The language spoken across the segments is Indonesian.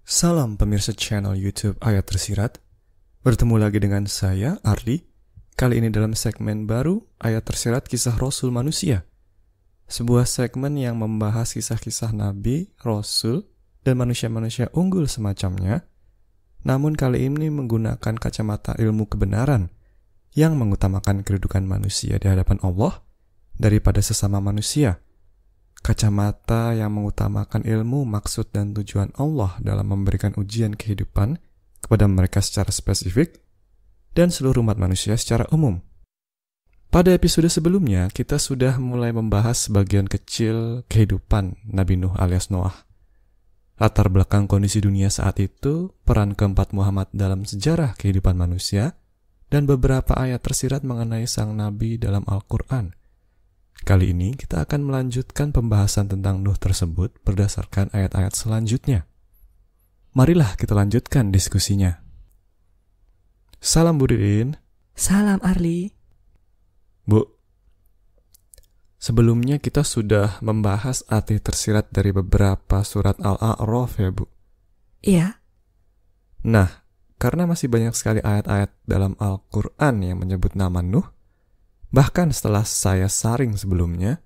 Salam pemirsa channel YouTube Ayat Tersirat. Bertemu lagi dengan saya, Arli. Kali ini dalam segmen baru, Ayat Tersirat Kisah Rasul Manusia. Sebuah segmen yang membahas kisah-kisah Nabi, Rasul, dan manusia-manusia unggul semacamnya. Namun kali ini menggunakan kacamata ilmu kebenaran yang mengutamakan kedudukan manusia di hadapan Allah daripada sesama manusia. Kacamata yang mengutamakan ilmu, maksud, dan tujuan Allah dalam memberikan ujian kehidupan kepada mereka secara spesifik dan seluruh umat manusia secara umum. Pada episode sebelumnya, kita sudah mulai membahas sebagian kecil kehidupan Nabi Nuh alias Noah. Latar belakang kondisi dunia saat itu, peran keempat Muhammad dalam sejarah kehidupan manusia, dan beberapa ayat tersirat mengenai sang Nabi dalam Al-Quran. Kali ini kita akan melanjutkan pembahasan tentang Nuh tersebut berdasarkan ayat-ayat selanjutnya. Marilah kita lanjutkan diskusinya. Salam Bu Didin. Salam Arli. Bu, sebelumnya kita sudah membahas arti tersirat dari beberapa surat Al-A'raf ya Bu? Iya. Nah, karena masih banyak sekali ayat-ayat dalam Al-Quran yang menyebut nama Nuh, bahkan setelah saya saring sebelumnya,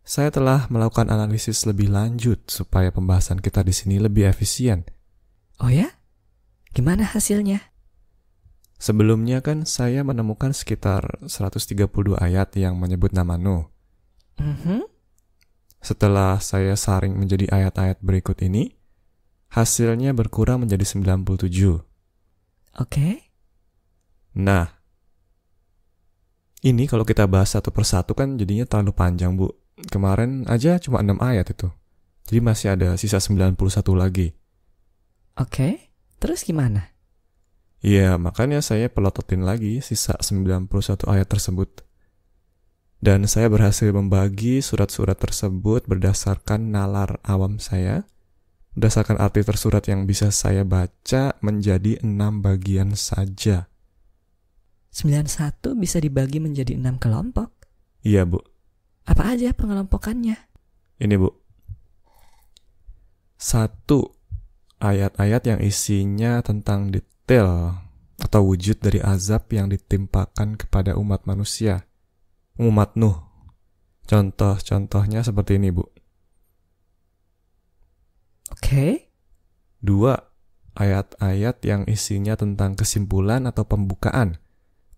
saya telah melakukan analisis lebih lanjut supaya pembahasan kita di sini lebih efisien. Oh ya? Gimana hasilnya? Sebelumnya kan saya menemukan sekitar 132 ayat yang menyebut nama Nuh. Setelah saya saring menjadi ayat-ayat berikut ini, hasilnya berkurang menjadi 97. Oke. Nah, ini kalau kita bahas satu persatu kan jadinya terlalu panjang, Bu. Kemarin aja cuma 6 ayat itu. Jadi masih ada sisa 91 lagi. Oke. Terus gimana? Iya, makanya saya pelototin lagi sisa 91 ayat tersebut. Dan saya berhasil membagi surat-surat tersebut berdasarkan nalar awam saya, berdasarkan arti tersurat yang bisa saya baca menjadi 6 bagian saja. 91 bisa dibagi menjadi 6 kelompok. Iya, Bu. Apa aja pengelompokannya? Ini, Bu. 1. Ayat-ayat yang isinya tentang detail atau wujud dari azab yang ditimpakan kepada umat manusia. Umat Nuh. Contoh-contohnya seperti ini, Bu. Oke. 2. Ayat-ayat yang isinya tentang kesimpulan atau pembukaan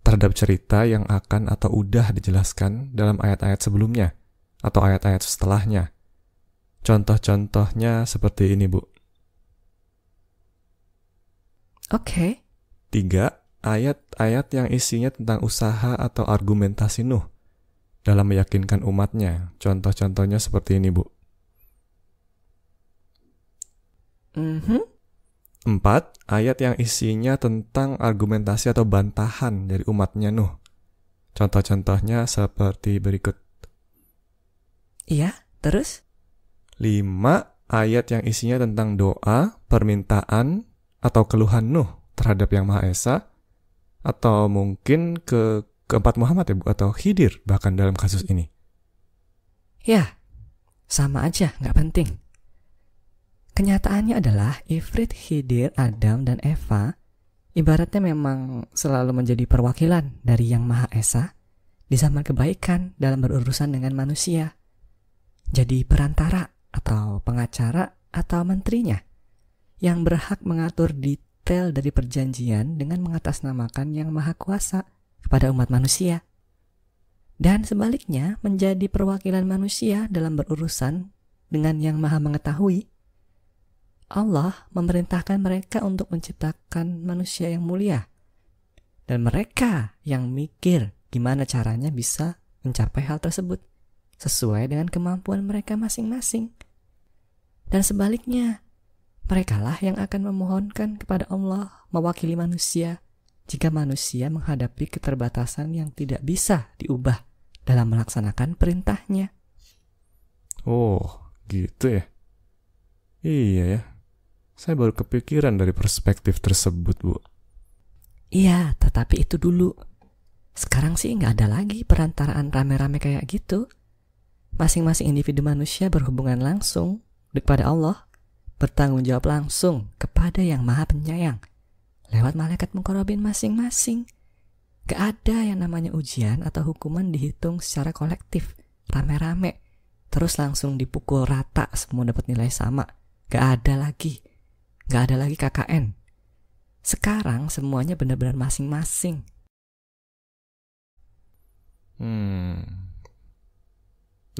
terhadap cerita yang akan atau udah dijelaskan dalam ayat-ayat sebelumnya atau ayat-ayat setelahnya. Contoh-contohnya seperti ini, Bu. Oke. 3. Ayat-ayat yang isinya tentang usaha atau argumentasi Nuh dalam meyakinkan umatnya. Contoh-contohnya seperti ini, Bu. 4. Ayat yang isinya tentang argumentasi atau bantahan dari umatnya Nuh. Contoh-contohnya seperti berikut. Iya, terus? 5. Ayat yang isinya tentang doa, permintaan, atau keluhan Nuh terhadap Yang Maha Esa, atau mungkin keempat Muhammad ya Bu, atau Khidir bahkan dalam kasus ini. Ya, sama aja, nggak penting. Kenyataannya adalah Ifrit, Khidir, Adam, dan Eva ibaratnya memang selalu menjadi perwakilan dari Yang Maha Esa di zaman kebaikan dalam berurusan dengan manusia. Jadi perantara atau pengacara atau menterinya yang berhak mengatur detail dari perjanjian dengan mengatasnamakan Yang Maha Kuasa kepada umat manusia. Dan sebaliknya menjadi perwakilan manusia dalam berurusan dengan Yang Maha Mengetahui. Allah memerintahkan mereka untuk menciptakan manusia yang mulia. Dan mereka yang mikir gimana caranya bisa mencapai hal tersebut sesuai dengan kemampuan mereka masing-masing. Dan sebaliknya, merekalah yang akan memohonkan kepada Allah mewakili manusia jika manusia menghadapi keterbatasan yang tidak bisa diubah dalam melaksanakan perintahnya. Oh, gitu ya? Iya ya. Saya baru kepikiran dari perspektif tersebut, Bu. Iya, tetapi itu dulu. Sekarang sih nggak ada lagi perantaraan rame-rame kayak gitu. Masing-masing individu manusia berhubungan langsung kepada Allah bertanggung jawab langsung kepada yang Maha Penyayang lewat malaikat muqarrabin masing-masing. Gak ada yang namanya ujian atau hukuman dihitung secara kolektif, rame-rame, terus langsung dipukul rata semua dapat nilai sama. Gak ada lagi KKN. Sekarang semuanya benar-benar masing-masing.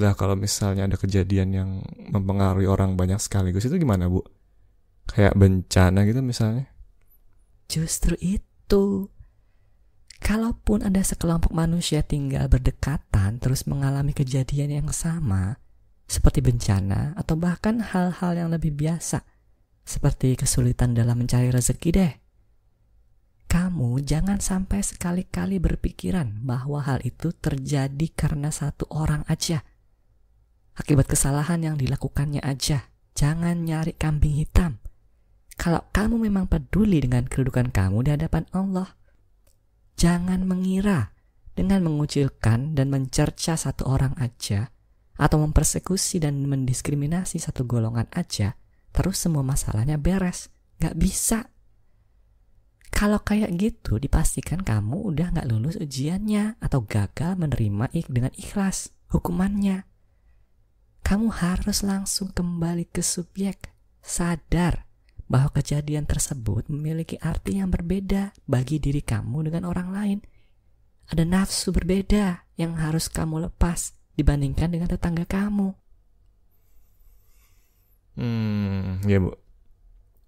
Lah kalau misalnya ada kejadian yang mempengaruhi orang banyak sekaligus itu gimana, Bu? Kayak bencana gitu misalnya? Justru itu. Kalaupun ada sekelompok manusia tinggal berdekatan terus mengalami kejadian yang sama, seperti bencana atau bahkan hal-hal yang lebih biasa, seperti kesulitan dalam mencari rezeki deh. Kamu jangan sampai sekali-kali berpikiran bahwa hal itu terjadi karena satu orang aja. Akibat kesalahan yang dilakukannya aja. Jangan nyari kambing hitam. Kalau kamu memang peduli dengan kedudukan kamu di hadapan Allah, jangan mengira dengan mengucilkan dan mencerca satu orang aja, atau mempersekusi dan mendiskriminasi satu golongan aja, terus semua masalahnya beres. Gak bisa. Kalau kayak gitu, dipastikan kamu udah gak lulus ujiannya atau gagal menerima dengan ikhlas hukumannya. Kamu harus langsung kembali ke subjek, sadar bahwa kejadian tersebut memiliki arti yang berbeda bagi diri kamu dengan orang lain. Ada nafsu berbeda yang harus kamu lepas dibandingkan dengan tetangga kamu. Ya Bu.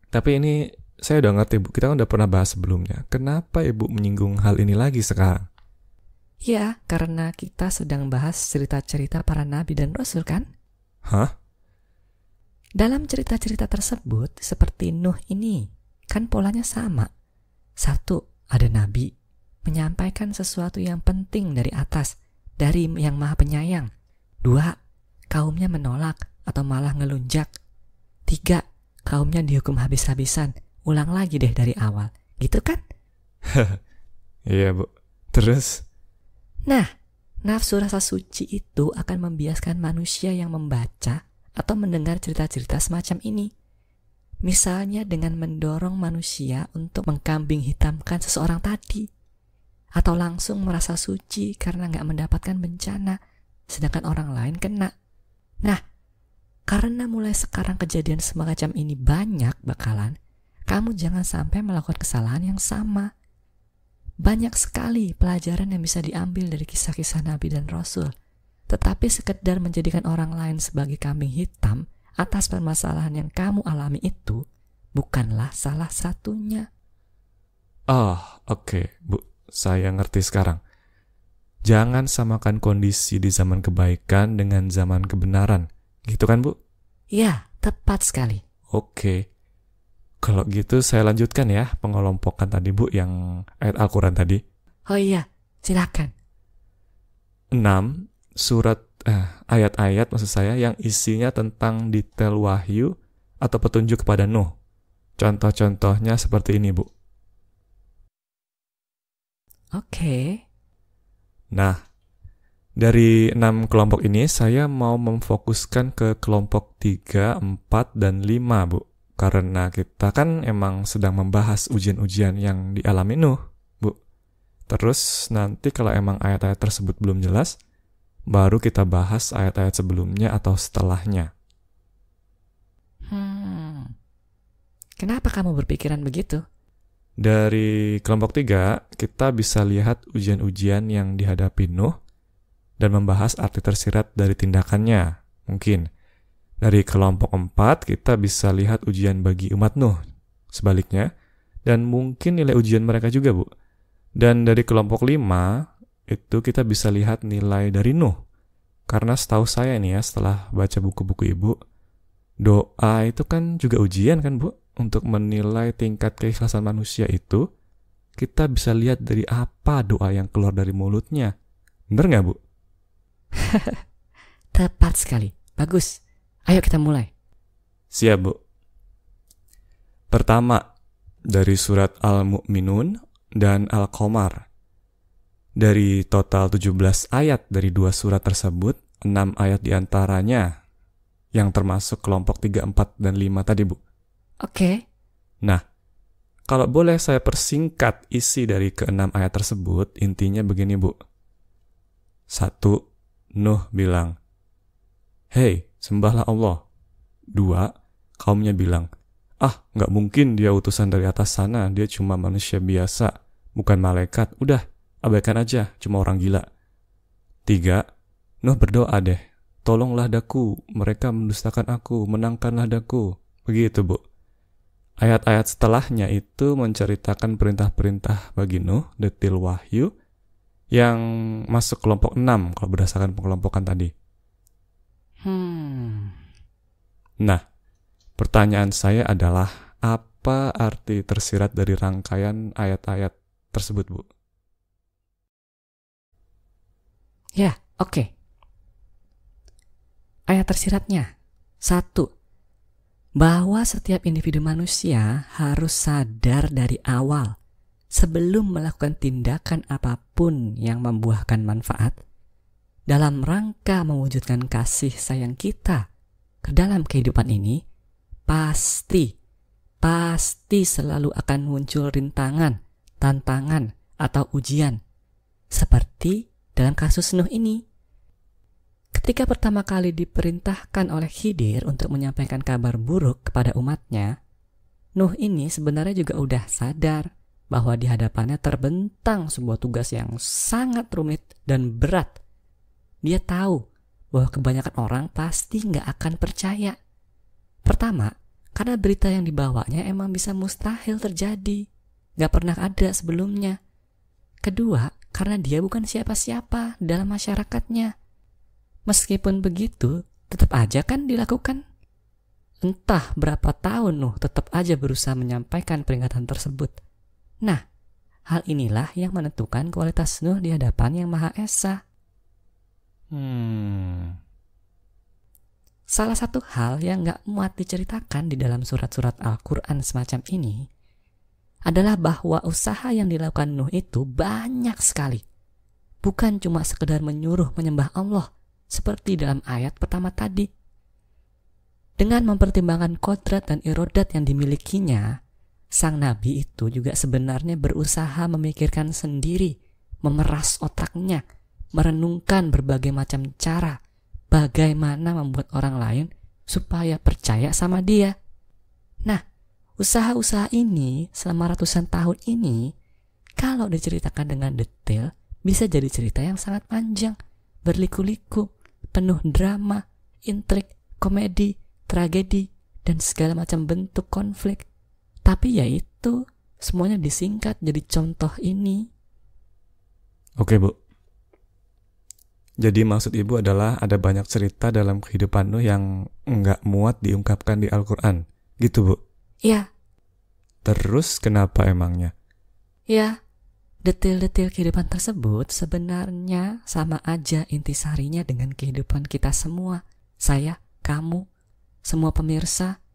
Tapi ini saya udah ngerti, Bu. Kita kan udah pernah bahas sebelumnya. Kenapa Ibu menyinggung hal ini lagi sekarang? Ya, karena kita sedang bahas cerita-cerita para nabi dan rasul kan? Hah? Dalam cerita-cerita tersebut, seperti Nuh ini, kan polanya sama. Satu, ada nabi menyampaikan sesuatu yang penting dari atas, dari yang Maha Penyayang. Dua, kaumnya menolak atau malah ngelunjak. Tiga, kaumnya dihukum habis-habisan. Ulang lagi deh dari awal, gitu kan? Iya Bu. Terus? Nah, nafsu rasa suci itu akan membiaskan manusia yang membaca atau mendengar cerita-cerita semacam ini. Misalnya dengan mendorong manusia untuk mengkambing hitamkan seseorang tadi, atau langsung merasa suci karena gak mendapatkan bencana, sedangkan orang lain kena. Nah, karena mulai sekarang kejadian semacam ini banyak bakalan, kamu jangan sampai melakukan kesalahan yang sama. Banyak sekali pelajaran yang bisa diambil dari kisah-kisah Nabi dan Rasul. Tetapi sekedar menjadikan orang lain sebagai kambing hitam atas permasalahan yang kamu alami itu bukanlah salah satunya. Oke, Bu. Saya ngerti sekarang. Jangan samakan kondisi di zaman kebaikan dengan zaman kebenaran. Gitu kan, Bu? Ya, tepat sekali. Oke. Kalau gitu saya lanjutkan ya pengelompokan tadi Bu yang ayat Al-Quran tadi. Oh iya, silakan. 6 ayat-ayat maksud saya yang isinya tentang detail wahyu atau petunjuk kepada Nuh. Contoh-contohnya seperti ini Bu. Oke. Nah, dari 6 kelompok ini saya mau memfokuskan ke kelompok 3, 4, dan 5 Bu. Karena kita kan emang sedang membahas ujian-ujian yang dialami Nuh, Bu. Terus nanti kalau emang ayat-ayat tersebut belum jelas, baru kita bahas ayat-ayat sebelumnya atau setelahnya. Kenapa kamu berpikiran begitu? Dari kelompok 3, kita bisa lihat ujian-ujian yang dihadapi Nuh dan membahas arti tersirat dari tindakannya, mungkin. Dari kelompok 4, kita bisa lihat ujian bagi umat Nuh, sebaliknya, dan mungkin nilai ujian mereka juga, Bu. Dan dari kelompok 5, itu kita bisa lihat nilai dari Nuh. Karena setahu saya nih ya, setelah baca buku-buku Ibu, doa itu kan juga ujian kan, Bu? Untuk menilai tingkat keikhlasan manusia itu, kita bisa lihat dari apa doa yang keluar dari mulutnya. Bener nggak, Bu? Tepat sekali. Bagus. Ayo kita mulai. Siap, Bu. Pertama, dari surat Al-Mu'minun dan Al-Qamar. Dari total 17 ayat dari 2 surat tersebut, 6 ayat diantaranya yang termasuk kelompok 3, 4, dan 5 tadi, Bu. Oke. Nah, kalau boleh saya persingkat isi dari ke-6 ayat tersebut, intinya begini, Bu. 1. Nuh bilang, "Hei, sembahlah Allah." 2. Kaumnya bilang, "Nggak mungkin dia utusan dari atas sana, dia cuma manusia biasa, bukan malaikat. Udah, abaikan aja, cuma orang gila." 3. Nuh berdoa deh, "Tolonglah daku, mereka mendustakan aku, menangkanlah daku." Begitu, Bu. Ayat-ayat setelahnya itu menceritakan perintah-perintah bagi Nuh, detil wahyu, yang masuk kelompok 6 kalau berdasarkan pengelompokan tadi. Nah, pertanyaan saya adalah, apa arti tersirat dari rangkaian ayat-ayat tersebut, Bu? Ya, oke. Ayat tersiratnya. 1. Bahwa setiap individu manusia harus sadar dari awal sebelum melakukan tindakan apapun yang membuahkan manfaat dalam rangka mewujudkan kasih sayang kita ke dalam kehidupan ini, pasti selalu akan muncul rintangan, tantangan, atau ujian. Seperti dalam kasus Nuh ini. Ketika pertama kali diperintahkan oleh Khidir untuk menyampaikan kabar buruk kepada umatnya, Nuh ini sebenarnya juga udah sadar bahwa di hadapannya terbentang sebuah tugas yang sangat rumit dan berat. Dia tahu bahwa kebanyakan orang pasti nggak akan percaya. Pertama, karena berita yang dibawanya emang bisa mustahil terjadi, nggak pernah ada sebelumnya. Kedua, karena dia bukan siapa-siapa dalam masyarakatnya. Meskipun begitu, tetap aja kan dilakukan. Entah berapa tahun Nuh tetap aja berusaha menyampaikan peringatan tersebut. Nah, hal inilah yang menentukan kualitas Nuh di hadapan Yang Maha Esa. Salah satu hal yang gak muat diceritakan di dalam surat-surat Al-Quran semacam ini adalah bahwa usaha yang dilakukan Nuh itu banyak sekali. Bukan cuma sekedar menyuruh menyembah Allah seperti dalam ayat pertama tadi. Dengan mempertimbangkan kodrat dan irodat yang dimilikinya, sang nabi itu juga sebenarnya berusaha memikirkan sendiri, memeras otaknya, merenungkan berbagai macam cara bagaimana membuat orang lain supaya percaya sama dia. Nah, usaha-usaha ini selama ratusan tahun ini, kalau diceritakan dengan detail, bisa jadi cerita yang sangat panjang, berliku-liku, penuh drama, intrik, komedi, tragedi, dan segala macam bentuk konflik. Tapi ya itu, semuanya disingkat jadi contoh ini. Oke, Bu. Jadi maksud Ibu adalah ada banyak cerita dalam kehidupan Nuh yang nggak muat diungkapkan di Al-Quran. Gitu, Bu? Iya. Terus kenapa emangnya? Ya, detail-detail kehidupan tersebut sebenarnya sama aja intisarinya dengan kehidupan kita semua. Saya, kamu, semua pemirsa.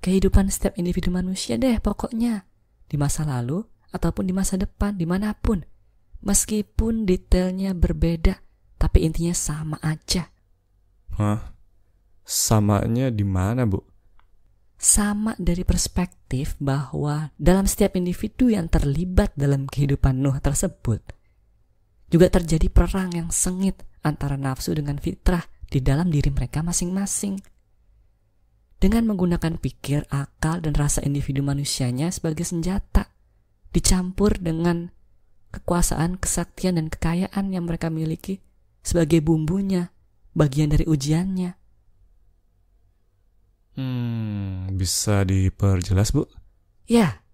Kehidupan setiap individu manusia deh pokoknya. Di masa lalu ataupun di masa depan, dimanapun. Meskipun detailnya berbeda, tapi intinya sama aja. Hah? Samanya di mana, Bu? Sama dari perspektif bahwa dalam setiap individu yang terlibat dalam kehidupan Nuh tersebut juga terjadi perang yang sengit antara nafsu dengan fitrah di dalam diri mereka masing-masing. Dengan menggunakan pikir, akal, dan rasa individu manusianya sebagai senjata, dicampur dengan kekuasaan, kesaktian, dan kekayaan yang mereka miliki sebagai bumbunya, bagian dari ujiannya. Bisa diperjelas, Bu? Ya,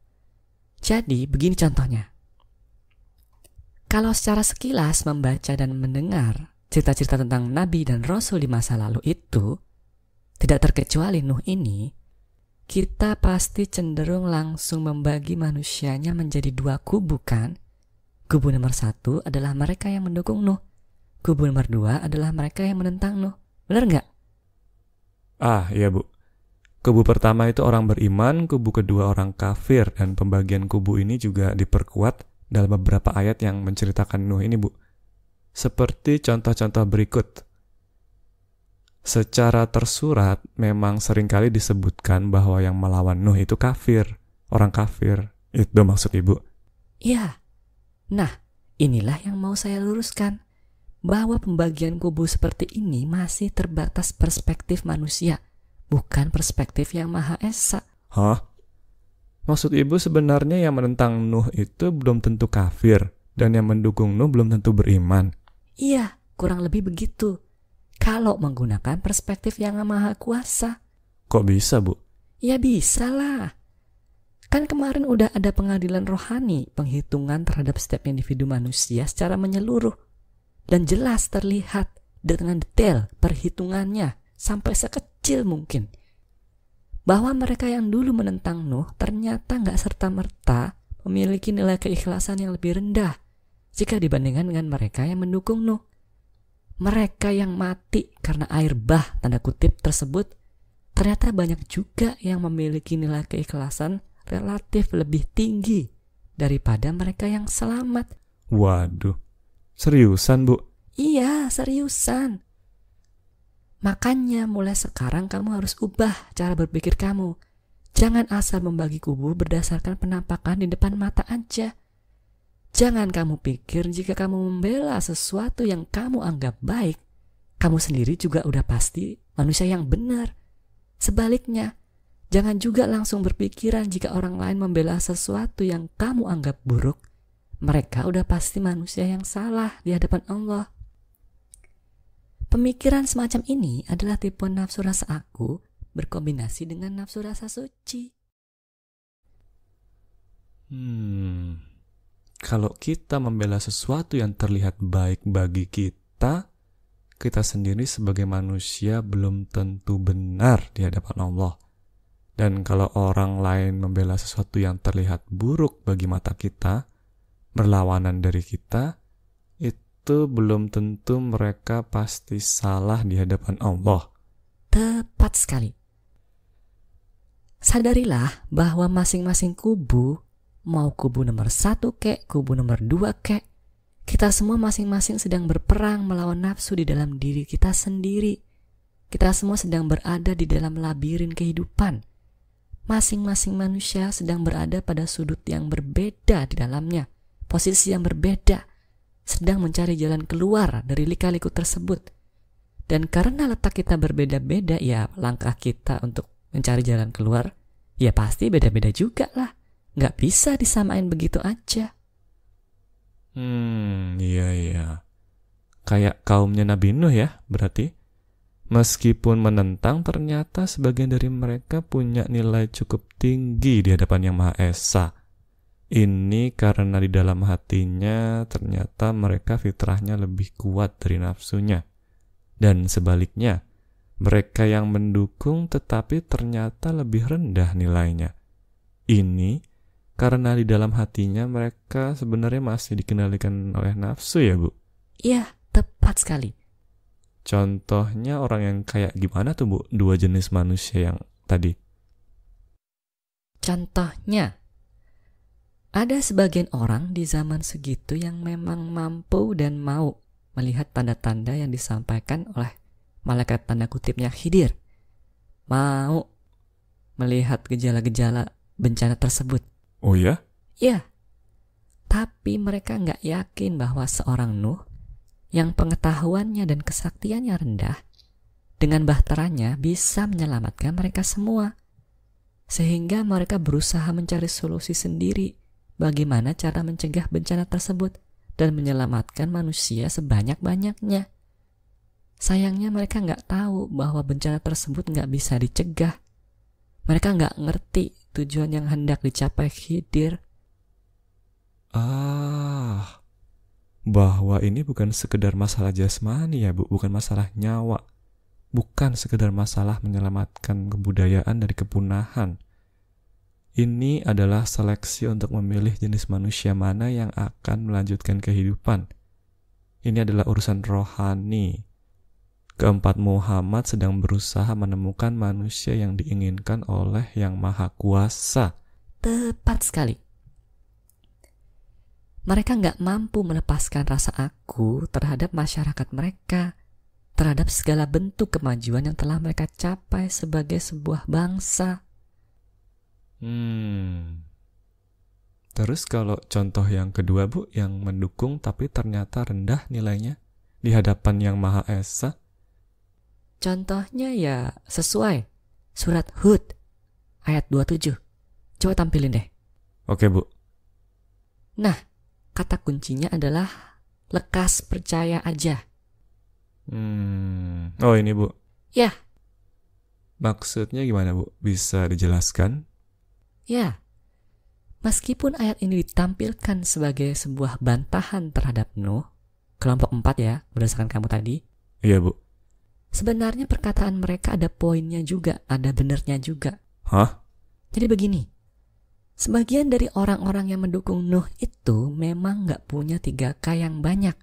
jadi begini contohnya. Kalau secara sekilas membaca dan mendengar cerita-cerita tentang Nabi dan Rasul di masa lalu itu, tidak terkecuali Nuh ini, kita pasti cenderung langsung membagi manusianya menjadi dua kubu kan? Kubu nomor 1 adalah mereka yang mendukung Nuh. Kubu nomor 2 adalah mereka yang menentang Nuh. Benar nggak? Iya, Bu. Kubu pertama itu orang beriman, kubu kedua orang kafir, dan pembagian kubu ini juga diperkuat dalam beberapa ayat yang menceritakan Nuh ini, Bu. Seperti contoh-contoh berikut. Secara tersurat memang seringkali disebutkan bahwa yang melawan Nuh itu kafir, orang kafir. Itu maksud ibu? Iya. Nah, inilah yang mau saya luruskan. Bahwa pembagian kubu seperti ini masih terbatas perspektif manusia, bukan perspektif yang Maha Esa. Hah? Maksud ibu sebenarnya yang menentang Nuh itu belum tentu kafir, dan yang mendukung Nuh belum tentu beriman? Iya, kurang lebih begitu. Kalau menggunakan perspektif yang Maha Kuasa. Kok bisa, Bu? Ya bisa lah. Kan kemarin udah ada pengadilan rohani, penghitungan terhadap setiap individu manusia secara menyeluruh. Dan jelas terlihat dengan detail perhitungannya sampai sekecil mungkin. Bahwa mereka yang dulu menentang Nuh ternyata gak serta-merta memiliki nilai keikhlasan yang lebih rendah jika dibandingkan dengan mereka yang mendukung Nuh. Mereka yang mati karena air bah tanda kutip tersebut ternyata banyak juga yang memiliki nilai keikhlasan relatif lebih tinggi daripada mereka yang selamat. Waduh, seriusan, Bu? Iya, seriusan. Makanya mulai sekarang kamu harus ubah cara berpikir kamu. Jangan asal membagi kubu berdasarkan penampakan di depan mata aja. Jangan kamu pikir jika kamu membela sesuatu yang kamu anggap baik, kamu sendiri juga udah pasti manusia yang benar. Sebaliknya, jangan juga langsung berpikiran jika orang lain membela sesuatu yang kamu anggap buruk, mereka udah pasti manusia yang salah di hadapan Allah. Pemikiran semacam ini adalah tipuan nafsu rasa aku berkombinasi dengan nafsu rasa suci. Kalau kita membela sesuatu yang terlihat baik bagi kita, kita sendiri sebagai manusia belum tentu benar di hadapan Allah. Dan kalau orang lain membela sesuatu yang terlihat buruk bagi mata kita, berlawanan dari kita, itu belum tentu mereka pasti salah di hadapan Allah. Tepat sekali. Sadarilah bahwa masing-masing kubu, mau kubu nomor 1 kek, kubu nomor 2 kek, kita semua masing-masing sedang berperang melawan nafsu di dalam diri kita sendiri. Kita semua sedang berada di dalam labirin kehidupan. Masing-masing manusia sedang berada pada sudut yang berbeda di dalamnya, posisi yang berbeda, sedang mencari jalan keluar dari lika-liku tersebut. Dan karena letak kita berbeda-beda, ya langkah kita untuk mencari jalan keluar, ya pasti beda-beda juga lah. Gak bisa disamain begitu aja. Iya. Kayak kaumnya Nabi Nuh ya, berarti. Meskipun menentang, ternyata sebagian dari mereka punya nilai cukup tinggi di hadapan Yang Maha Esa. Ini karena di dalam hatinya ternyata mereka fitrahnya lebih kuat dari nafsunya. Dan sebaliknya, mereka yang mendukung tetapi ternyata lebih rendah nilainya. Ini karena di dalam hatinya mereka sebenarnya masih dikendalikan oleh nafsu ya, Bu? Iya, tepat sekali. Contohnya orang yang kayak gimana tuh, Bu? Dua jenis manusia yang tadi. Contohnya, ada sebagian orang di zaman segitu yang memang mampu dan mau melihat tanda-tanda yang disampaikan oleh malaikat tanda kutipnya Khidir. Mau melihat gejala-gejala bencana tersebut. Oh ya? Ya, tapi mereka gak yakin bahwa seorang Nuh yang pengetahuannya dan kesaktiannya rendah dengan bahteranya bisa menyelamatkan mereka semua. Sehingga mereka berusaha mencari solusi sendiri bagaimana cara mencegah bencana tersebut dan menyelamatkan manusia sebanyak-banyaknya. Sayangnya mereka gak tahu bahwa bencana tersebut gak bisa dicegah. Mereka gak ngerti tujuan yang hendak dicapai Khidir. Bahwa ini bukan sekedar masalah jasmani ya, Bu, bukan masalah nyawa, bukan sekedar masalah menyelamatkan kebudayaan dari kepunahan. Ini adalah seleksi untuk memilih jenis manusia mana yang akan melanjutkan kehidupan. Ini adalah urusan rohani. Keempat Muhammad sedang berusaha menemukan manusia yang diinginkan oleh Yang Maha Kuasa. Tepat sekali. Mereka gak mampu melepaskan rasa aku terhadap masyarakat mereka, terhadap segala bentuk kemajuan yang telah mereka capai sebagai sebuah bangsa. Terus kalau contoh yang kedua, Bu, yang mendukung tapi ternyata rendah nilainya di hadapan Yang Maha Esa? Contohnya ya sesuai surat Hud ayat 27. Coba tampilin deh. Oke, Bu. Nah, kata kuncinya adalah lekas percaya aja. Oh ini, Bu. Ya. Maksudnya gimana, Bu? Bisa dijelaskan? Ya. Meskipun ayat ini ditampilkan sebagai sebuah bantahan terhadap Nuh, kelompok 4 ya, berdasarkan kamu tadi. Iya, Bu. Sebenarnya perkataan mereka ada poinnya juga, ada benernya juga. Hah? Jadi begini, sebagian dari orang-orang yang mendukung Nuh itu memang gak punya 3K yang banyak,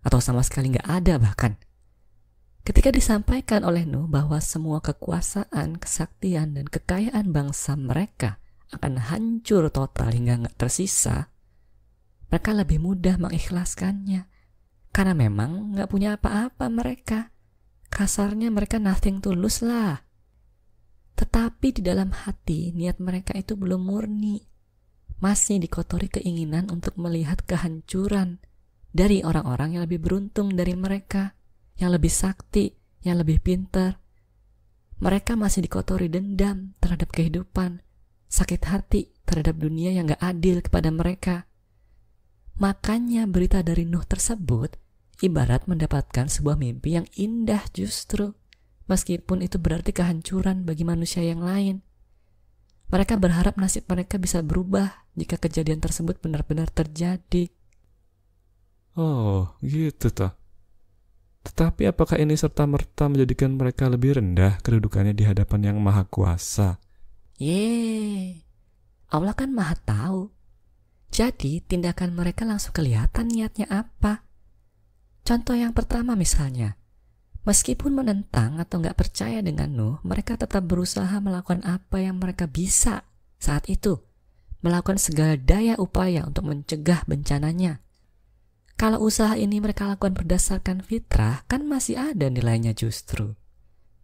atau sama sekali gak ada bahkan. Ketika disampaikan oleh Nuh bahwa semua kekuasaan, kesaktian, dan kekayaan bangsa mereka akan hancur total hingga gak tersisa, mereka lebih mudah mengikhlaskannya. Karena memang gak punya apa-apa mereka. Kasarnya mereka nothing tulus lah. Tetapi di dalam hati niat mereka itu belum murni. Masih dikotori keinginan untuk melihat kehancuran dari orang-orang yang lebih beruntung dari mereka, yang lebih sakti, yang lebih pintar. Mereka masih dikotori dendam terhadap kehidupan, sakit hati terhadap dunia yang gak adil kepada mereka. Makanya berita dari Nuh tersebut ibarat mendapatkan sebuah mimpi yang indah justru, meskipun itu berarti kehancuran bagi manusia yang lain. Mereka berharap nasib mereka bisa berubah jika kejadian tersebut benar-benar terjadi. Oh, gitu toh. Tetapi apakah ini serta-merta menjadikan mereka lebih rendah kedudukannya di hadapan Yang Maha Kuasa? Allah kan Maha tahu. Jadi tindakan mereka langsung kelihatan niatnya apa. Contoh yang pertama misalnya, meskipun menentang atau gak percaya dengan Nuh, mereka tetap berusaha melakukan apa yang mereka bisa saat itu, melakukan segala daya upaya untuk mencegah bencananya. Kalau usaha ini mereka lakukan berdasarkan fitrah, kan masih ada nilainya justru.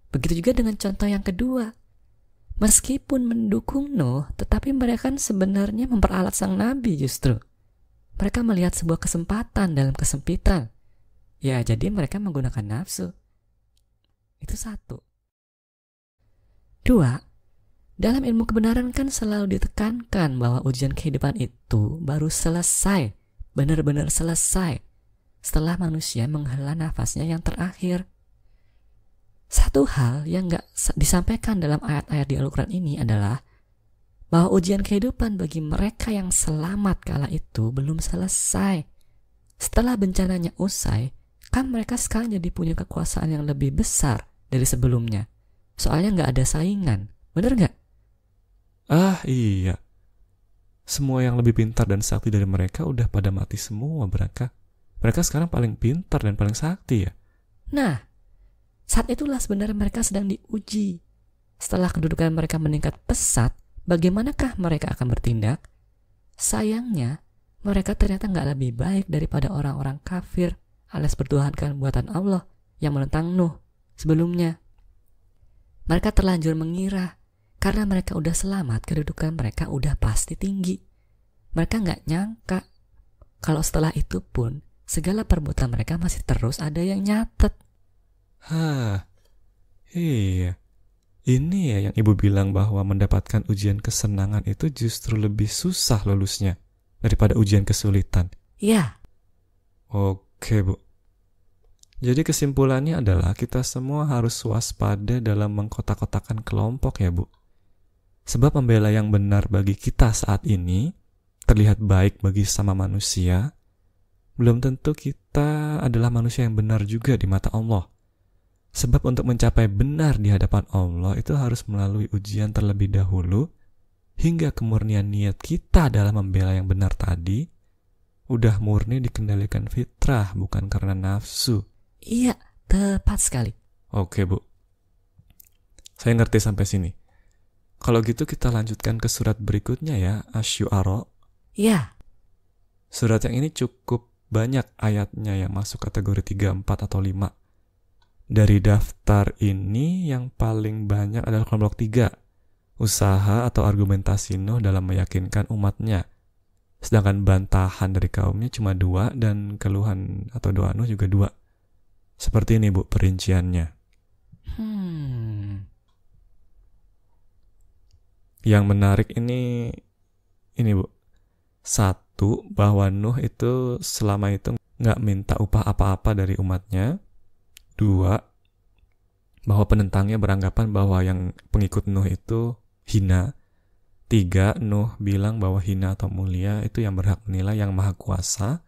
Begitu juga dengan contoh yang kedua. Meskipun mendukung Nuh, tetapi mereka kan sebenarnya memperalat sang nabi justru. Mereka melihat sebuah kesempatan dalam kesempitan. Ya, jadi mereka menggunakan nafsu. Itu satu. 2. Dalam ilmu kebenaran kan selalu ditekankan bahwa ujian kehidupan itu baru selesai, benar-benar selesai, setelah manusia menghela nafasnya yang terakhir. Satu hal yang gak disampaikan dalam ayat-ayat di Al-Quran ini adalah bahwa ujian kehidupan bagi mereka yang selamat kala itu belum selesai. Setelah bencananya usai, kan mereka sekarang jadi punya kekuasaan yang lebih besar dari sebelumnya. Soalnya gak ada saingan, bener gak? Iya. Semua yang lebih pintar dan sakti dari mereka udah pada mati semua, Braka. Mereka sekarang paling pintar dan paling sakti ya. Nah, saat itulah sebenarnya mereka sedang diuji. Setelah kedudukan mereka meningkat pesat, bagaimanakah mereka akan bertindak? Sayangnya, mereka ternyata gak lebih baik daripada orang-orang kafir alias bertuhankan buatan Allah yang menentang Nuh sebelumnya. Mereka terlanjur mengira karena mereka udah selamat, kedudukan mereka udah pasti tinggi. Mereka gak nyangka kalau setelah itu pun segala perbuatan mereka masih terus ada yang nyatet. Iya. Ini ya yang ibu bilang bahwa mendapatkan ujian kesenangan itu justru lebih susah lulusnya daripada ujian kesulitan. Iya. Oke, Bu. Jadi kesimpulannya adalah kita semua harus waspada dalam mengkotak-kotakan kelompok ya, Bu. Sebab pembela yang benar bagi kita saat ini terlihat baik bagi sama manusia, belum tentu kita adalah manusia yang benar juga di mata Allah. Sebab untuk mencapai benar di hadapan Allah itu harus melalui ujian terlebih dahulu, hingga kemurnian niat kita dalam membela yang benar tadi udah murni dikendalikan fitrah, bukan karena nafsu. Iya, tepat sekali. Oke, Bu. Saya ngerti sampai sini. Kalau gitu kita lanjutkan ke surat berikutnya ya, Asy-Syu'ara. Iya. Surat yang ini cukup banyak ayatnya yang masuk kategori 3, 4, atau 5. Dari daftar ini yang paling banyak adalah kelompok 3, usaha atau argumentasi Nuh dalam meyakinkan umatnya. Sedangkan bantahan dari kaumnya cuma 2 dan keluhan atau doa Nuh juga 2. Seperti ini Bu perinciannya. Yang menarik ini Bu. 1, bahwa Nuh itu selama itu nggak minta upah apa-apa dari umatnya. 2, bahwa penentangnya beranggapan bahwa yang pengikut Nuh itu hina. 3, Nuh bilang bahwa hina atau mulia itu yang berhak menilai yang maha kuasa.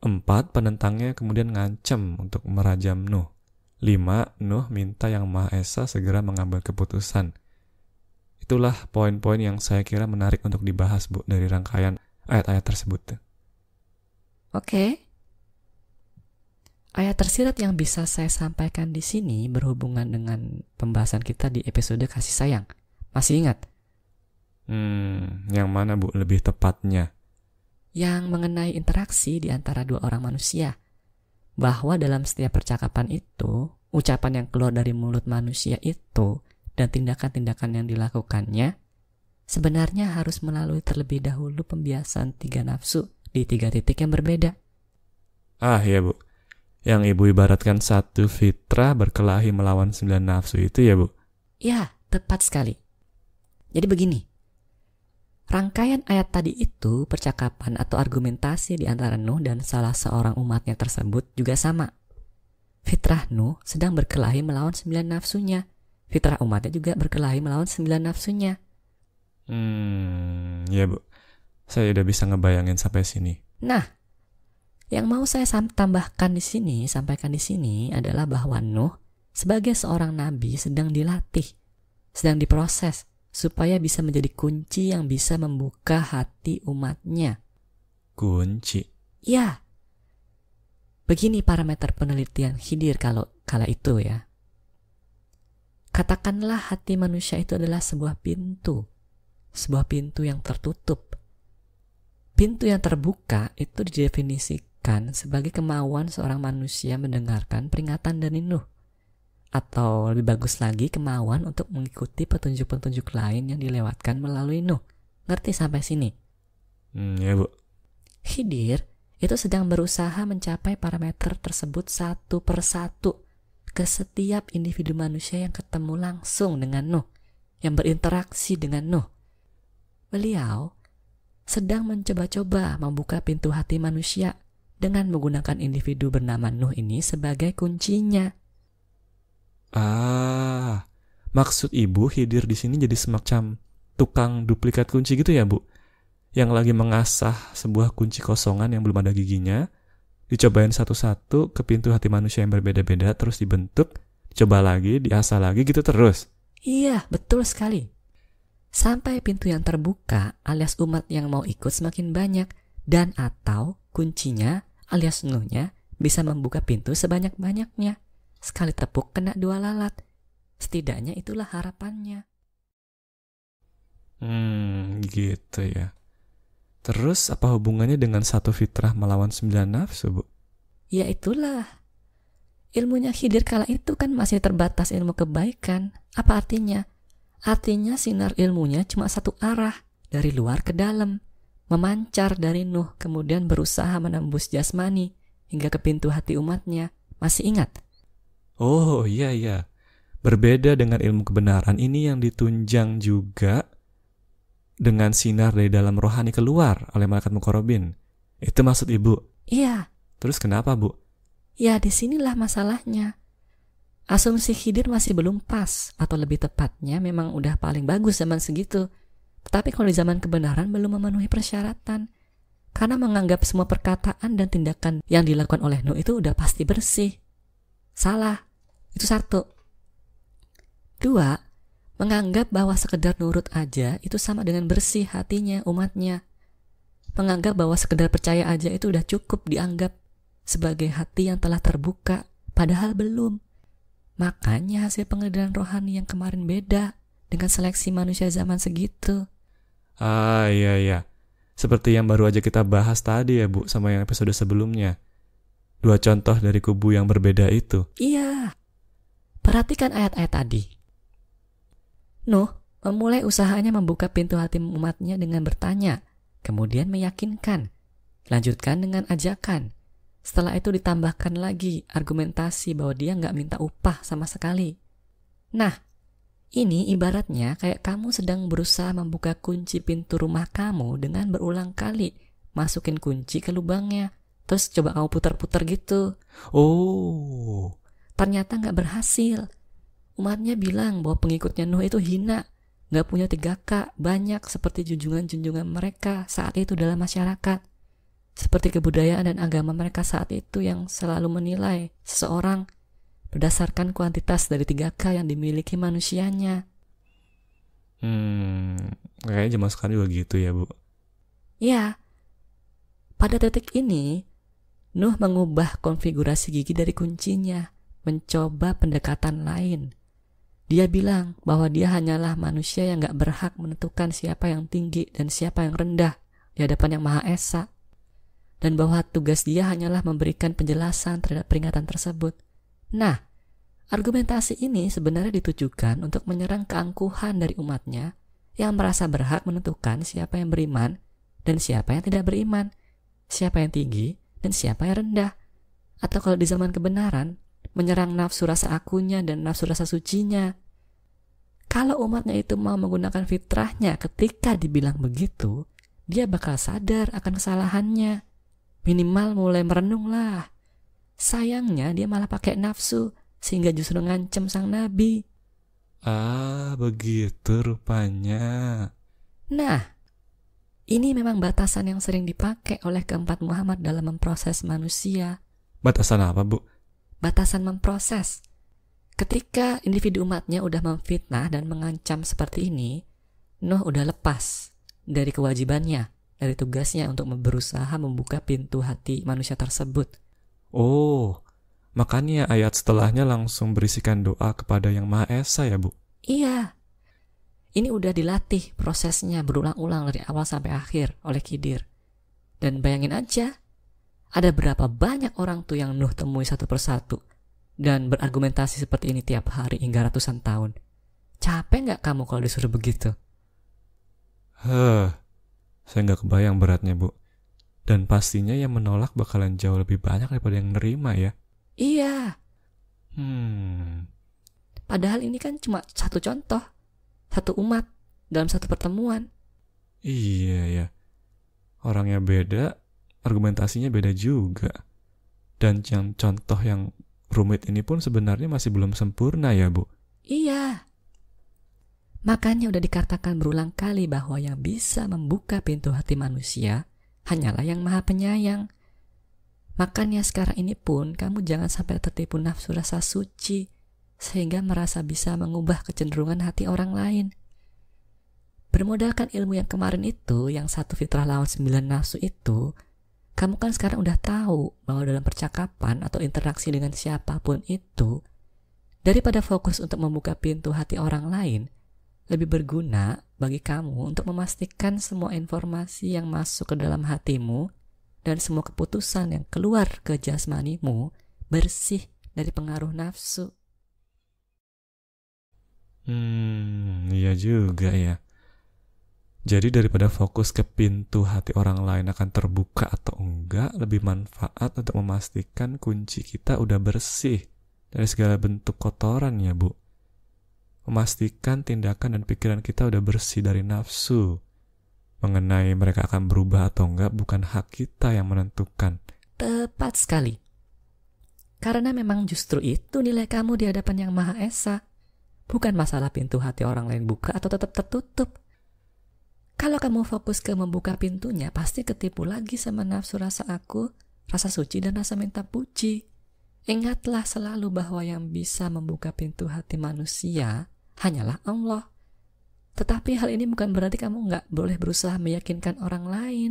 4, penentangnya kemudian ngancam untuk merajam Nuh. 5, Nuh minta yang Maha Esa segera mengambil keputusan. Itulah poin-poin yang saya kira menarik untuk dibahas Bu dari rangkaian ayat-ayat tersebut. Oke. Ayat tersirat yang bisa saya sampaikan di sini berhubungan dengan pembahasan kita di episode kasih sayang. Masih ingat? Yang mana Bu lebih tepatnya? Yang mengenai interaksi di antara 2 orang manusia. Bahwa dalam setiap percakapan itu, ucapan yang keluar dari mulut manusia itu, dan tindakan-tindakan yang dilakukannya, sebenarnya harus melalui terlebih dahulu pembiasan 3 nafsu di 3 titik yang berbeda. Iya Bu. Yang Ibu ibaratkan 1 fitrah berkelahi melawan 9 nafsu itu ya Bu? Ya, tepat sekali. Jadi begini, rangkaian ayat tadi itu percakapan atau argumentasi di antara Nuh dan salah seorang umatnya tersebut juga sama. Fitrah Nuh sedang berkelahi melawan 9 nafsunya. Fitrah umatnya juga berkelahi melawan 9 nafsunya. Ya Bu. Saya udah bisa ngebayangin sampai sini. Nah, yang mau saya sampaikan di sini adalah bahwa Nuh sebagai seorang nabi sedang dilatih, sedang diproses supaya bisa menjadi kunci yang bisa membuka hati umatnya. Kunci? Ya. Begini parameter penelitian Khidir kala itu ya. Katakanlah hati manusia itu adalah sebuah pintu yang tertutup. Pintu yang terbuka itu didefinisikan sebagai kemauan seorang manusia mendengarkan peringatan dari Nuh. Atau lebih bagus lagi, kemauan untuk mengikuti petunjuk-petunjuk lain yang dilewatkan melalui Nuh. Ngerti sampai sini? Ya Bu. Khidir itu sedang berusaha mencapai parameter tersebut 1 per 1 ke setiap individu manusia yang ketemu langsung dengan Nuh, yang berinteraksi dengan Nuh. Beliau sedang mencoba-coba membuka pintu hati manusia dengan menggunakan individu bernama Nuh ini sebagai kuncinya. Maksud Ibu Khidir di sini jadi semacam tukang duplikat kunci gitu ya Bu? Yang lagi mengasah sebuah kunci kosongan yang belum ada giginya, dicobain satu-satu ke pintu hati manusia yang berbeda-beda, terus dibentuk, coba lagi, diasah lagi gitu terus. Iya, betul sekali. Sampai pintu yang terbuka alias umat yang mau ikut semakin banyak, dan atau kuncinya alias Nuhnya bisa membuka pintu sebanyak-banyaknya. Sekali tepuk kena 2 lalat. Setidaknya itulah harapannya. Gitu ya. Terus apa hubungannya dengan 1 fitrah melawan 9 nafsu Bu? Ya itulah. Ilmunya Khidir kala itu kan masih terbatas ilmu kebaikan. Apa artinya? Artinya sinar ilmunya cuma 1 arah, dari luar ke dalam. Memancar dari Nuh, kemudian berusaha menembus jasmani hingga ke pintu hati umatnya. Masih ingat? Oh iya. Berbeda dengan ilmu kebenaran ini yang ditunjang juga dengan sinar dari dalam rohani keluar oleh malaikat muqarrabin. Itu maksud Ibu? Iya. Terus kenapa Bu? Ya disinilah masalahnya. Asumsi Khidir masih belum pas, atau lebih tepatnya memang udah paling bagus zaman segitu. Tetapi kalau di zaman kebenaran belum memenuhi persyaratan. Karena menganggap semua perkataan dan tindakan yang dilakukan oleh Nuh itu udah pasti bersih. Salah. Itu 1. 2. Menganggap bahwa sekedar nurut aja itu sama dengan bersih hatinya umatnya. Menganggap bahwa sekedar percaya aja itu udah cukup dianggap sebagai hati yang telah terbuka. Padahal belum. Makanya hasil penglihatan rohani yang kemarin beda dengan seleksi manusia zaman segitu. Iya. Seperti yang baru aja kita bahas tadi ya Bu, sama yang episode sebelumnya. 2 contoh dari kubu yang berbeda itu. Iya. Perhatikan ayat-ayat tadi. Nuh memulai usahanya membuka pintu hati umatnya dengan bertanya, kemudian meyakinkan, lanjutkan dengan ajakan. Setelah itu ditambahkan lagi argumentasi bahwa dia nggak minta upah sama sekali. Nah, ini ibaratnya kayak kamu sedang berusaha membuka kunci pintu rumah kamu dengan berulang kali masukin kunci ke lubangnya, terus coba kamu putar-putar gitu. Oh. Ternyata nggak berhasil. Umatnya bilang bahwa pengikutnya Nuh itu hina, nggak punya 3K, banyak seperti junjungan-junjungan mereka saat itu dalam masyarakat. Seperti kebudayaan dan agama mereka saat itu yang selalu menilai seseorang berdasarkan kuantitas dari 3K yang dimiliki manusianya. Kayaknya zaman sekarang juga gitu ya, Bu. Ya, pada detik ini, Nuh mengubah konfigurasi gigi dari kuncinya, mencoba pendekatan lain. Dia bilang bahwa dia hanyalah manusia yang gak berhak menentukan siapa yang tinggi dan siapa yang rendah di hadapan Yang Maha Esa. Dan bahwa tugas dia hanyalah memberikan penjelasan terhadap peringatan tersebut. Nah, argumentasi ini sebenarnya ditujukan untuk menyerang keangkuhan dari umatnya yang merasa berhak menentukan siapa yang beriman dan siapa yang tidak beriman, siapa yang tinggi dan siapa yang rendah. Atau kalau di zaman kebenaran, menyerang nafsu rasa akunya dan nafsu rasa sucinya. Kalau umatnya itu mau menggunakan fitrahnya ketika dibilang begitu, dia bakal sadar akan kesalahannya. Minimal mulai merenung lah. Sayangnya dia malah pakai nafsu, sehingga justru ngancem sang nabi. Ah, begitu rupanya. Nah, ini memang batasan yang sering dipakai oleh keempat Muhammad dalam memproses manusia. Batasan apa, Bu? Batasan memproses. Ketika individu umatnya udah memfitnah dan mengancam seperti ini, Nuh udah lepas dari kewajibannya, dari tugasnya untuk berusaha membuka pintu hati manusia tersebut. Oh, makanya ayat setelahnya langsung berisikan doa kepada Yang Maha Esa ya, Bu? Iya. Ini udah dilatih prosesnya berulang-ulang dari awal sampai akhir oleh Khidir. Dan bayangin aja, ada berapa banyak orang tuh yang Nuh temui satu persatu dan berargumentasi seperti ini tiap hari hingga ratusan tahun. Capek nggak kamu kalau disuruh begitu? Saya nggak kebayang beratnya, Bu. Dan pastinya yang menolak bakalan jauh lebih banyak daripada yang nerima ya. Iya. Padahal ini kan cuma satu contoh, satu umat dalam satu pertemuan. Iya ya. Orangnya beda, argumentasinya beda juga. Dan yang contoh yang rumit ini pun sebenarnya masih belum sempurna ya, Bu. Iya. Makanya udah dikatakan berulang kali bahwa yang bisa membuka pintu hati manusia hanyalah Yang Maha Penyayang. Makanya sekarang ini pun kamu jangan sampai tertipu nafsu rasa suci sehingga merasa bisa mengubah kecenderungan hati orang lain. Bermodalkan ilmu yang kemarin itu, yang satu fitrah lawan 9 nafsu itu, kamu kan sekarang udah tahu bahwa dalam percakapan atau interaksi dengan siapapun itu, daripada fokus untuk membuka pintu hati orang lain, lebih berguna bagi kamu untuk memastikan semua informasi yang masuk ke dalam hatimu dan semua keputusan yang keluar ke jasmanimu bersih dari pengaruh nafsu. Iya juga ya. Jadi daripada fokus ke pintu hati orang lain akan terbuka atau enggak, lebih manfaat untuk memastikan kunci kita udah bersih dari segala bentuk kotoran ya, Bu. Memastikan tindakan dan pikiran kita udah bersih dari nafsu. Mengenai mereka akan berubah atau enggak bukan hak kita yang menentukan. Tepat sekali. Karena memang justru itu nilai kamu di hadapan Yang Maha Esa. Bukan masalah pintu hati orang lain buka atau tetap tertutup. Kalau kamu fokus ke membuka pintunya, pasti ketipu lagi sama nafsu rasa aku, rasa suci dan rasa minta puji. Ingatlah selalu bahwa yang bisa membuka pintu hati manusia hanyalah Allah. Tetapi hal ini bukan berarti kamu nggak boleh berusaha meyakinkan orang lain.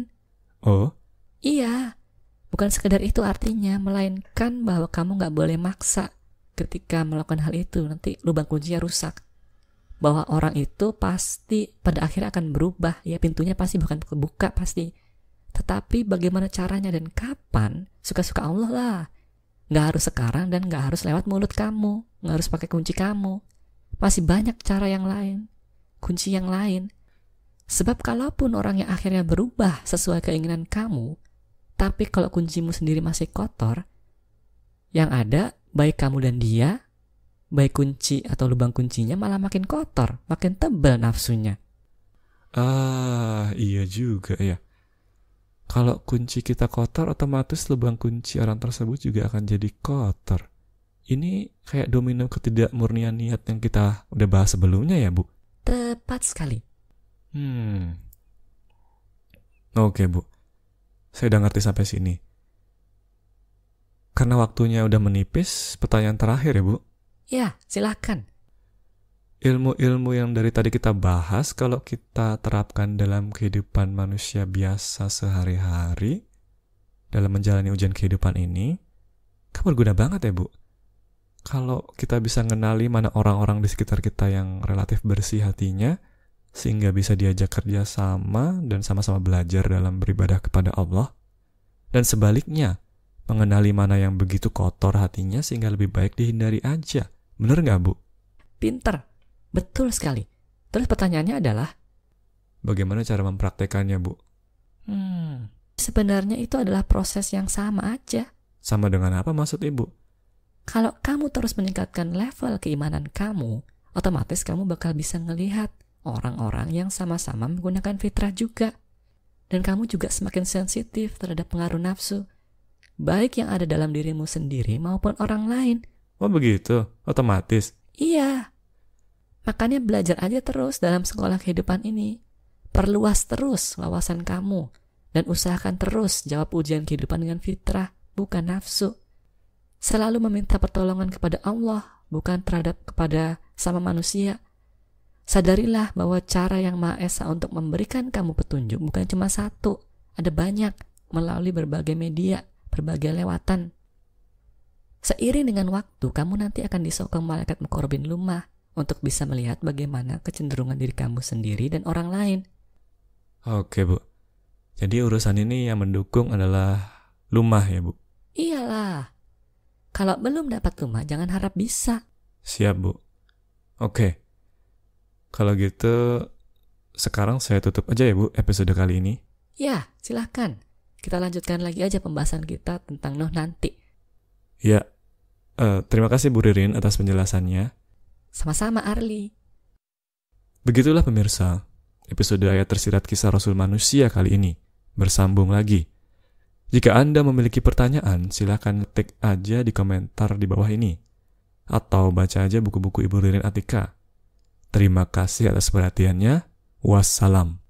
Oh? Iya, bukan sekedar itu artinya, melainkan bahwa kamu nggak boleh maksa ketika melakukan hal itu, nanti lubang kuncinya rusak. Bahwa orang itu pasti pada akhirnya akan berubah, ya pintunya pasti bukan kebuka pasti. Tetapi bagaimana caranya dan kapan, suka-suka Allah lah. Nggak harus sekarang dan nggak harus lewat mulut kamu. Nggak harus pakai kunci kamu. Masih banyak cara yang lain, kunci yang lain. Sebab kalaupun orang yang akhirnya berubah sesuai keinginan kamu, tapi kalau kuncimu sendiri masih kotor, yang ada baik kamu dan dia, baik kunci atau lubang kuncinya malah makin kotor, makin tebal nafsunya. Iya juga ya. Kalau kunci kita kotor, otomatis lubang kunci orang tersebut juga akan jadi kotor. Ini kayak domino ketidakmurnian niat yang kita udah bahas sebelumnya ya, Bu? Tepat sekali. Oke, Bu. Saya udah ngerti sampai sini. Karena waktunya udah menipis, pertanyaan terakhir ya, Bu? Ya, silakan. Ilmu-ilmu yang dari tadi kita bahas, kalau kita terapkan dalam kehidupan manusia biasa sehari-hari, dalam menjalani ujian kehidupan ini, kan berguna banget ya, Bu? Kalau kita bisa ngenali mana orang-orang di sekitar kita yang relatif bersih hatinya, sehingga bisa diajak kerja sama dan sama-sama belajar dalam beribadah kepada Allah, dan sebaliknya, mengenali mana yang begitu kotor hatinya sehingga lebih baik dihindari aja. Bener nggak, Bu? Pinter. Betul sekali. Terus pertanyaannya adalah, bagaimana cara mempraktekannya, Bu? Sebenarnya itu adalah proses yang sama aja. Sama dengan apa maksud Ibu? Kalau kamu terus meningkatkan level keimanan kamu, otomatis kamu bakal bisa ngelihat orang-orang yang sama-sama menggunakan fitrah juga. Dan kamu juga semakin sensitif terhadap pengaruh nafsu, baik yang ada dalam dirimu sendiri maupun orang lain. Oh begitu? Otomatis? Iya. Makanya belajar aja terus dalam sekolah kehidupan ini. Perluas terus wawasan kamu. Dan usahakan terus jawab ujian kehidupan dengan fitrah, bukan nafsu. Selalu meminta pertolongan kepada Allah, bukan kepada sama manusia. Sadarilah bahwa cara yang Maha Esa untuk memberikan kamu petunjuk bukan cuma satu. Ada banyak, melalui berbagai media, berbagai lewatan. Seiring dengan waktu, kamu nanti akan disokong malaikat muqarrabin lumah untuk bisa melihat bagaimana kecenderungan diri kamu sendiri dan orang lain. Oke, Bu. Jadi urusan ini yang mendukung adalah lumah ya, Bu? Iyalah. Kalau belum dapat lumah, jangan harap bisa. Siap, Bu. Oke. Kalau gitu, sekarang saya tutup aja ya, Bu, episode kali ini. Ya, silahkan. Kita lanjutkan lagi aja pembahasan kita tentang Nuh nanti. Ya. Terima kasih Bu Ririn atas penjelasannya. Sama-sama, Arli. Begitulah pemirsa, episode ayat tersirat kisah Rasul manusia kali ini. Bersambung lagi. Jika Anda memiliki pertanyaan, silakan tag aja di komentar di bawah ini. Atau baca aja buku-buku Ibu Ririn Atika. Terima kasih atas perhatiannya. Wassalam.